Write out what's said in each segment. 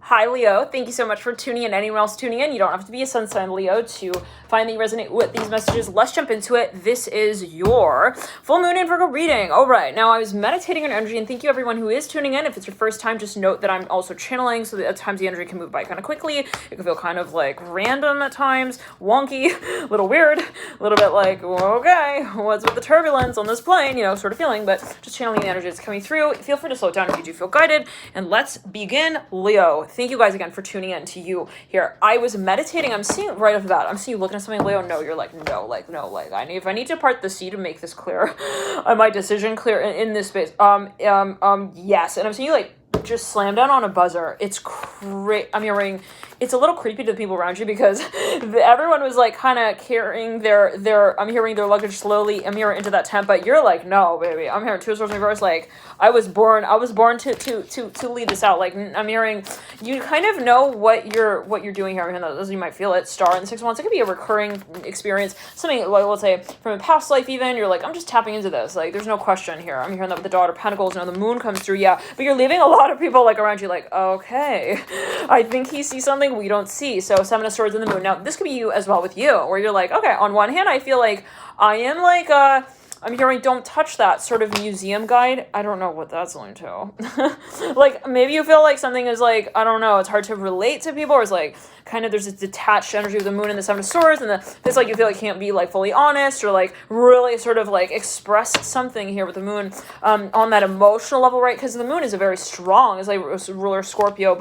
Hi, Leo. Thank you so much for tuning in. Anyone else tuning in, you don't have to be a sun sign Leo to find that you resonate with these messages. Let's jump into it. This is your full moon and Virgo reading. All right. Now, I was meditating on energy, and thank you everyone who is tuning in. If it's your first time, just note that I'm also channeling, so that at times the energy can move by kind of quickly. It can feel kind of like random at times, wonky, a little weird, a little bit like, okay, what's with the turbulence on this plane, sort of feeling, but just channeling the energy that's coming through. Feel free to slow it down if you do feel guided. And let's begin, Leo. Thank you guys again for tuning in to you here. I was meditating. I'm seeing right off the bat. I'm seeing you looking at something, Leo. No, you're like, no, if I need to part the sea to make this clear, my decision clear in this space. Yes. And I'm seeing you like just slam down on a buzzer. It's it's a little creepy to the people around you because everyone was like kind of carrying their I'm hearing their luggage slowly. I'm hearing into that tent, but you're like, no, baby. I'm hearing two swords in reverse. Like I was born to lead this out. Like I'm hearing you kind of know what you're doing here. I'm hearing that you might feel it. Star in the 6 months. It could be a recurring experience. Something like, let's say from a past life even. You're like, I'm just tapping into this. Like there's no question here. I'm hearing that with the Daughter of Pentacles. The moon comes through. Yeah, but you're leaving a lot of people like around you like, okay, I think he sees something we don't see. So Seven of Swords in the moon. Now this could be you as well with you, where you're like, okay, on one hand I feel like I am like I'm hearing don't touch that sort of museum guide. I don't know what that's linked to. Like maybe you feel like something is like, I don't know, it's hard to relate to people, or it's like kind of there's this detached energy with the moon and the Seven of Swords, and it's like you feel like you can't be like fully honest or like really sort of like express something here with the moon on that emotional level, right? Because the moon is a very strong, it's like a ruler of Scorpio,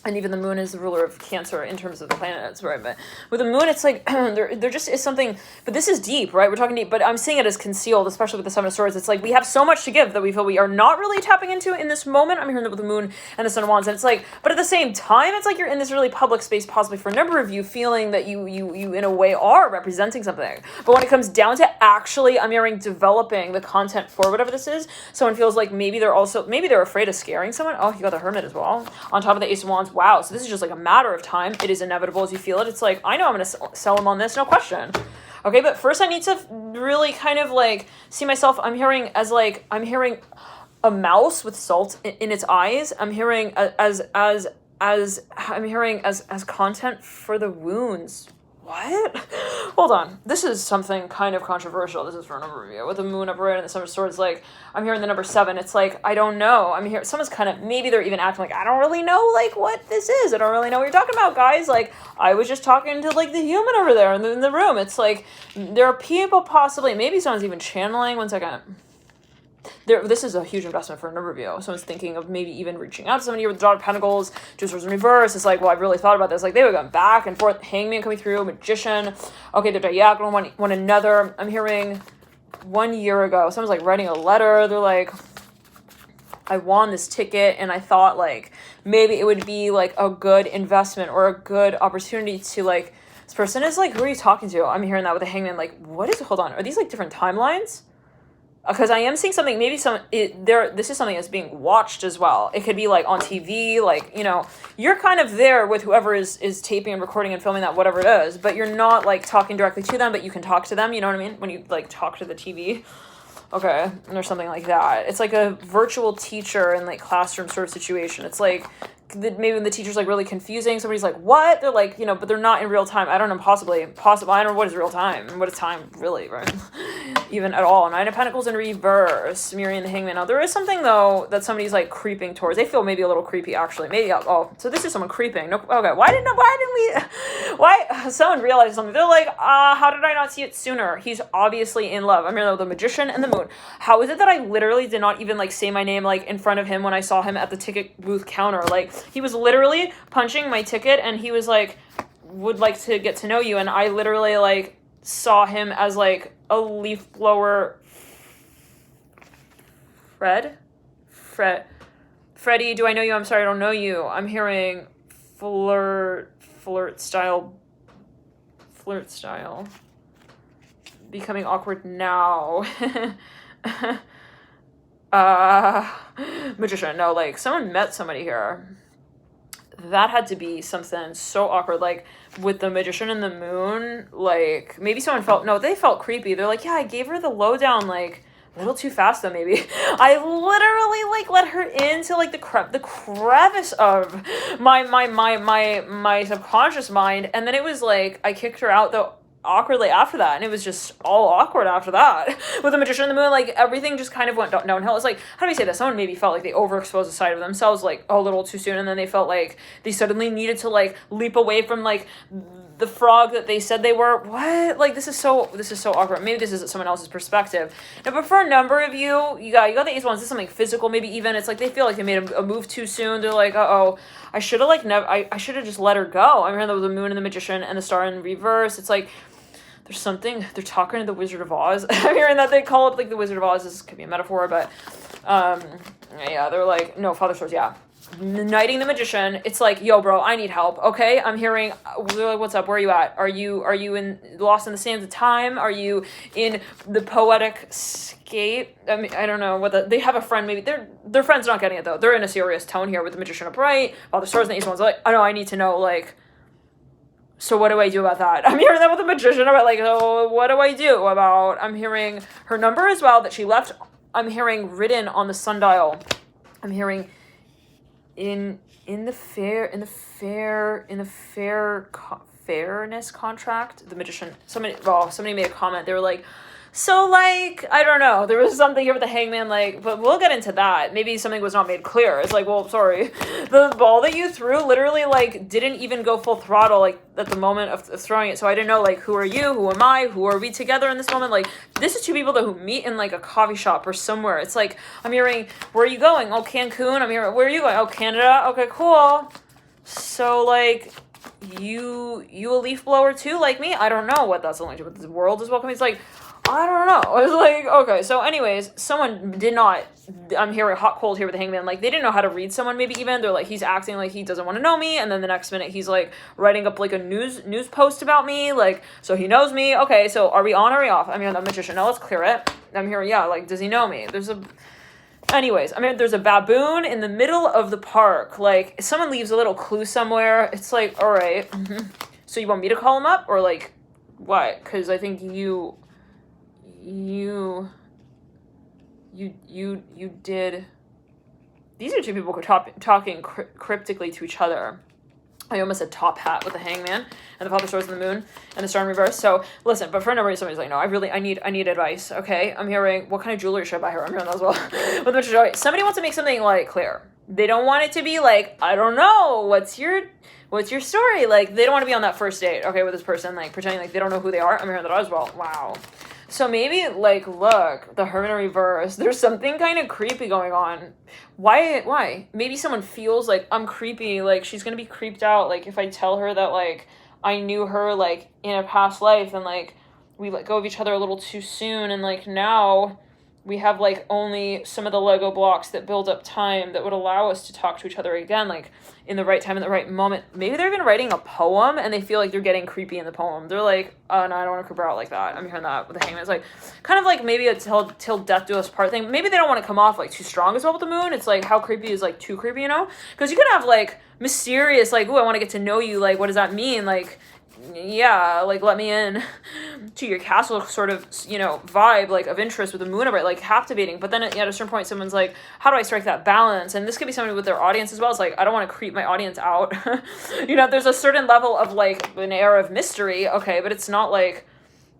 and even the moon is the ruler of Cancer in terms of the planets, right? But with the moon, it's like there just is something, but this is deep, right? We're talking deep, but I'm seeing it as concealed, especially with the Seven of Swords. It's like we have so much to give that we feel we are not really tapping into in this moment. I'm hearing that with the moon and the Sun of Wands, and it's like, but at the same time, it's like you're in this really public space, possibly for a number of you, feeling that you in a way are representing something. But when it comes down to actually, I'm hearing developing the content for whatever this is, someone feels like maybe they're afraid of scaring someone. Oh, you got the Hermit as well. On top of the Ace of Wands. Wow, so this is just like a matter of time. It is inevitable as you feel it. It's like, I know I'm going to sell them on this, no question. Okay, but first I need to really kind of like see myself. I'm hearing a mouse with salt in its eyes. I'm hearing as content for the wounds. What? Hold on. This is something kind of controversial. This is for a number of you. With the moon upright and the Seven of Swords, like, I'm hearing the number 7. It's like, I don't know. I'm hearing, someone's kind of, maybe they're even acting like, I don't really know, like, what this is. I don't really know what you're talking about, guys. Like, I was just talking to, like, the human over there in the room. It's like, there are people possibly, maybe someone's even channeling. One second. This is a huge investment for a number of you. Someone's thinking of maybe even reaching out to somebody with the Daughter of Pentacles, Two Swords in reverse. It's like, well, I've really thought about this. Like, they were going back and forth. Hangman coming through, Magician. Okay, they're diagonal one another. I'm hearing 1 year ago, someone's like writing a letter. They're like, I won this ticket, and I thought like maybe it would be like a good investment or a good opportunity to like, this person is like, who are you talking to? I'm hearing that with the Hangman. Like, hold on, are these like different timelines? Because I am seeing something, maybe this is something that's being watched as well. It could be like on TV, like, you're kind of there with whoever is taping and recording and filming that, whatever it is, but you're not like talking directly to them, but you can talk to them, you know what I mean? When you like talk to the TV. Okay, or something like that. It's like a virtual teacher in like classroom sort of situation. It's like, maybe when the teacher's like really confusing, somebody's like, what? They're like, but they're not in real time. I don't know, possibly. I don't know what is real time. What is time really, right? Even at all. Nine of Pentacles in reverse. Miriam the Hangman. Now, there is something, though, that somebody's like creeping towards. They feel maybe a little creepy, actually. Maybe, so this is someone creeping. Nope. Okay, why someone realized something. They're like, how did I not see it sooner? He's obviously in love. I'm here, the Magician and the moon. How is it that I literally did not even like say my name like in front of him when I saw him at the ticket booth counter? Like, he was literally punching my ticket, and he was like, would like to get to know you, and I literally like saw him as like a leaf blower. Freddie, do I know you? I'm sorry, I don't know you. I'm hearing flirt style, becoming awkward now. Magician, no, like someone met somebody here. That had to be something so awkward, like with the Magician and the moon. Like maybe someone they felt creepy. They're like, yeah, I gave her the lowdown like A little too fast though, maybe. I literally like let her into like the crevice of my subconscious mind, and then it was like I kicked her out though awkwardly after that, and it was just all awkward after that with the Magician and the Moon. Like everything just kind of went downhill. It's like, how do we say that? Someone maybe felt like they overexposed a side of themselves like a little too soon, and then they felt like they suddenly needed to like leap away from like the frog that they said they were. What? Like this is so awkward. Maybe this is someone else's perspective. Now, but for a number of you got the Ace of Wands. This is something physical. Maybe even it's like they feel like they made a move too soon. They're like, uh-oh, I should have like I should have just let her go. I'm hearing that with the Moon and the Magician and the Star in reverse. It's like there's something they're talking to the Wizard of Oz. I'm hearing that they call it like the Wizard of Oz. This could be a metaphor, but yeah, they're like, no, Father Swords, yeah. Knighting the Magician, it's like, yo, bro, I need help. Okay, I'm hearing. Like, what's up? Where are you at? Are you in lost in the sands of time? Are you in the poetic scape? I mean, I don't know what they have a friend. Maybe their friend's not getting it though. They're in a serious tone here with the Magician upright. Father Swords and the Ace of Wands. Like, I know, I need to know. Like, so what do I do about that? I'm hearing that with the Magician about like, oh, what do I do about? I'm hearing her number as well that she left. I'm hearing written on the sundial. I'm hearing. In the fairness contract, the Magician, somebody made a comment. They were like, so like, I don't know, there was something here with the Hangman, like, but we'll get into that. Maybe something was not made clear. It's like, well, sorry, the ball that you threw literally like didn't even go full throttle like at the moment of throwing it. So I didn't know like, who are you? Who am I? Who are we together in this moment? Like, this is two people who meet in like a coffee shop or somewhere. It's like, I'm hearing, where are you going? Oh, Cancun. I'm hearing, where are you going? Oh, Canada. Okay, cool. So like, you a leaf blower too, like me? I don't know what that's only to, but the world is welcoming. It's like, I don't know. I was like, okay. So anyways, someone did not, I'm hearing hot cold here with the Hangman. Like they didn't know how to read someone maybe even. They're like, he's acting like he doesn't want to know me. And then the next minute he's like writing up like a news post about me. Like, so he knows me. Okay. So are we on or are we off? I'm hearing the Magician. Now let's clear it. I'm hearing, yeah, like, does he know me? Anyways, I mean, there's a baboon in the middle of the park. Like, if someone leaves a little clue somewhere, it's like, all right. So you want me to call him up or like what? Because I think you did. These are two people talking cryptically to each other. I almost said top hat with the Hangman and the Father Swords and the Moon and the Star in reverse. So listen, but for a number of somebody's like, no, I need advice. Okay, I'm hearing what kind of jewelry should I buy her? I'm hearing that as well. Somebody wants to make something like clear. They don't want it to be like, I don't know, what's your story? Like they don't want to be on that first date, okay, with this person, like pretending like they don't know who they are. I'm hearing that as well. Wow. So maybe, like, look, the Hermit in reverse, there's something kind of creepy going on. Why? Maybe someone feels like I'm creepy, like, she's gonna be creeped out, like, if I tell her that, like, I knew her, like, in a past life, and, like, we let go of each other a little too soon, and, like, now we have, like, only some of the Lego blocks that build up time that would allow us to talk to each other again, like, in the right time, in the right moment. Maybe they're even writing a poem, and they feel like they're getting creepy in the poem. They're like, oh, no, I don't want to creep her out like that. I'm hearing that with the Hangman. It's like, kind of like maybe a till death do us part thing. Maybe they don't want to come off, like, too strong as well with the Moon. It's like, how creepy is, like, too creepy, you know? Because you could have, like, mysterious, like, ooh, I want to get to know you, like, what does that mean? Like, yeah, like, let me in to your castle sort of, you know, vibe, like, of interest with the Moon upright, like, captivating. But then at a certain point, someone's like, how do I strike that balance? And this could be somebody with their audience as well. It's like, I don't want to creep my audience out. You know, there's a certain level of, like, an air of mystery, okay, but it's not, like,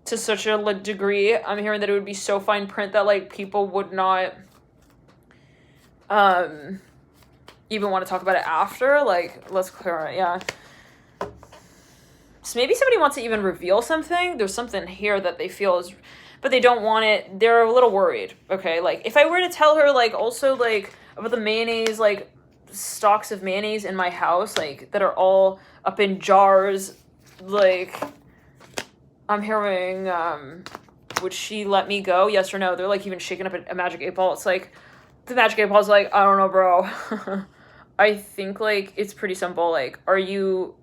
to such a degree. I'm hearing that it would be so fine print that, like, people would not even want to talk about it after. Like, let's clear it, yeah. So maybe somebody wants to even reveal something. There's something here that they feel is, but they don't want it. They're a little worried, okay? Like, if I were to tell her, like, also, like, about the mayonnaise, like, stocks of mayonnaise in my house, like, that are all up in jars, like, I'm hearing, would she let me go? Yes or no? They're, like, even shaking up a magic 8-ball. It's like, the magic 8-ball's like, I don't know, bro. I think, like, it's pretty simple. Like, are you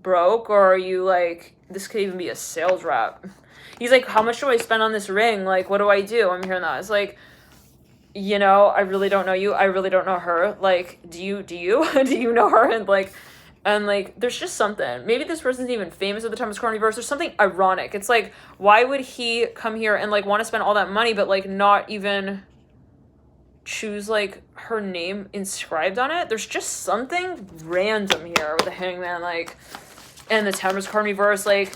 broke, or are you, like, this could even be a sales rep. He's like, how much do I spend on this ring? Like, what do I do? I'm hearing that. It's like, you know, I really don't know you. I really don't know her. Like, do you do you know her? And, like, And, like, there's just something. Maybe this person's even famous at the time of Scorn reverse. There's something ironic. It's like, why would he come here and, like, want to spend all that money, but, like, not even choose, like, her name inscribed on it? There's just something random here with the Hangman, like, and the Tempest card reverse, like,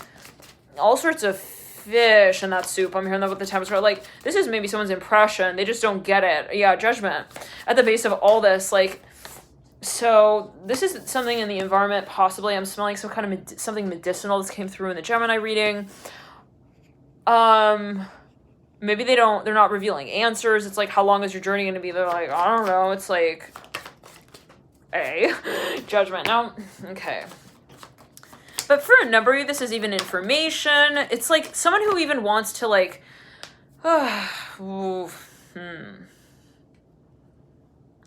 all sorts of fish in that soup. I'm hearing that with the Tempest card. Like, this is maybe someone's impression. They just don't get it. Yeah, Judgment. At the base of all this, like, so this is something in the environment, possibly. I'm smelling some kind of something medicinal that came through in the Gemini reading. Maybe they're not revealing answers. It's like, how long is your journey going to be? They're like, I don't know. It's like, Judgment. Now, okay. But for a number of you, this is even information. It's like someone who even wants to, like,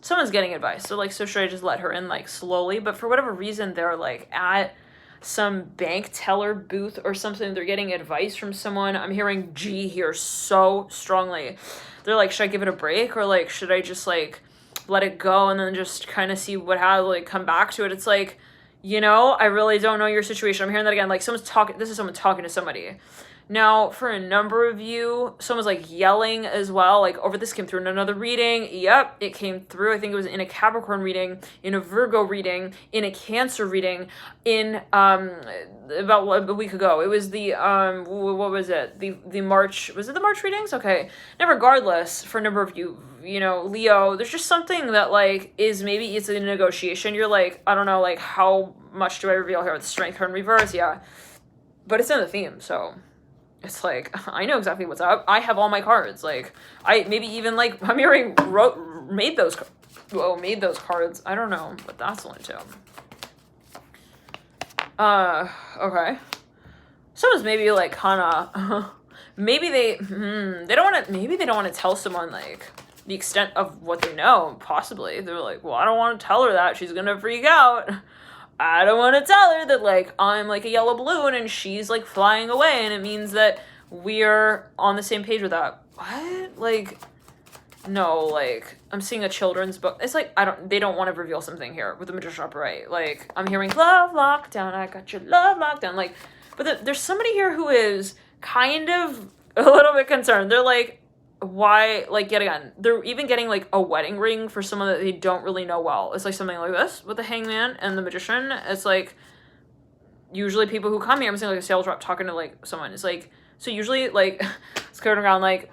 someone's getting advice. So, like, so should I just let her in, like, slowly? But for whatever reason, they're, like, at some bank teller booth or something. They're getting advice from someone. I'm hearing G here so strongly. They're like, should I give it a break? Or, like, should I just, like, let it go and then just kind of see what happens, like, come back to it? It's like, you know, I really don't know your situation. I'm hearing that again. Like, this is someone talking to somebody. Now, for a number of you, someone's, like, yelling as well. Like, over this came through in another reading. Yep, it came through. I think it was in a Capricorn reading, in a Virgo reading, in a Cancer reading, in, about a week ago. It was the, what was it? The March, was it the March readings? Okay. Now, regardless, for a number of you, you know, Leo, there's just something that, like, is maybe it's a negotiation. You're like, I don't know, like, how much do I reveal here with the Strength card in reverse? Yeah. But it's in the theme, so it's like, I know exactly what's up. I have all my cards. Like, I maybe even, like, I'm hearing made those cards. I don't know what that's linked to. Okay. Someone's maybe, like, kind of, maybe they don't want to tell someone, like, the extent of what they know, possibly. They're like, well, I don't want to tell her that. She's going to freak out. I don't want to tell her that, like, I'm, like, a yellow balloon and she's, like, flying away and it means that we're on the same page with that. What? Like, no, like, I'm seeing a children's book. It's like, they don't want to reveal something here with the Magician upright. Like, I'm hearing love lockdown, I got your love lockdown. Like, but there's somebody here who is kind of a little bit concerned. They're like, why, like, yet again, they're even getting, like, a wedding ring for someone that they don't really know well. It's like something like this with the Hangman and the Magician. It's like, usually people who come here, I'm saying, like, a sales rep talking to, like, someone. It's like, so usually, like, it's going around, like,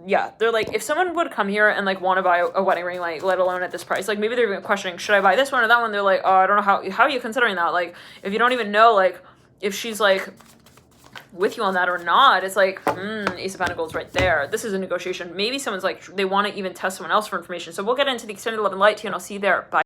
yeah, they're like, if someone would come here and, like, want to buy a wedding ring, like, let alone at this price, like, maybe they're even questioning, should I buy this one or that one? They're like, oh, I don't know, how are you considering that? Like, if you don't even know, like, if she's, like, with you on that or not, it's like, Ace of Pentacles right there. This is a negotiation. Maybe someone's like, they want to even test someone else for information. So we'll get into the extended love and light too, and I'll see you there. Bye.